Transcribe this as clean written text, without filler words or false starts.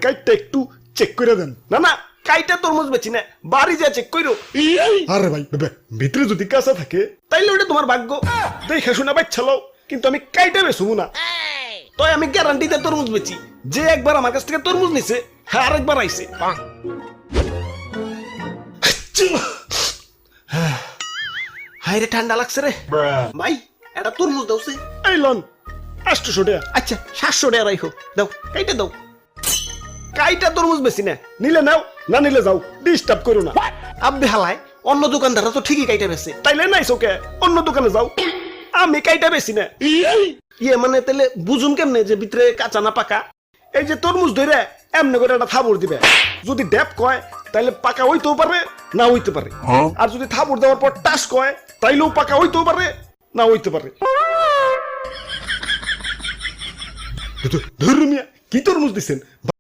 কাইটটা একটু চেক করে দেন। না না, কাইটা তরমুজ বেচি না, বাড়ি যা চেক কইরো। আরে ভাই ভিতরে যদি কাঁচা থাকে তাইলে ওটা তোমার ভাগ্য। দেখে শুনে বাচ্চালো, কিন্তু আমি কাইটা বেসবো না। তাই আমি গ্যারান্টিতে তরমুজ বেচি। যে একবার আমার কাছ থেকে তরমুজ নিছে, হ্যাঁ আরেকবার আইছে। হাই রে, ঠান্ডা লাগছে রে ভাই, এটা তরমুজ দাওছে। এই লন 800 টাকা। আচ্ছা 700 টাকা রাখো, দাও কাইটা দাও। কাইটা তরমুজ বেশি না। নিলে নাও, না নিলে যাও, ডিস্টার্ব করো না। আব্বে হালায়, অন্য দোকানদাররা তো ঠিকই কাইটা বেছে। তাইলে নাই চোখে অন্য দোকানে যাও, আমি কাইটা বেশি না। ইয়ে মানে তাহলে বুঝুন কেমনে যে ভিতরে কাঁচা না পাকা? এই যে তরমুজ ধরে এমনি করে একটা থাবড় দিবে, যদি ড্যাপ কয় তাইলে পাকা হইতেও পারে না হইতে পারে, আর যদি থাবড় দেওয়ার পর টাস কয় তাইলেও পাকা হইতেও পারে না হইতে পারে। ধরু মিয়া, কি তরমুজ দিচ্ছেন?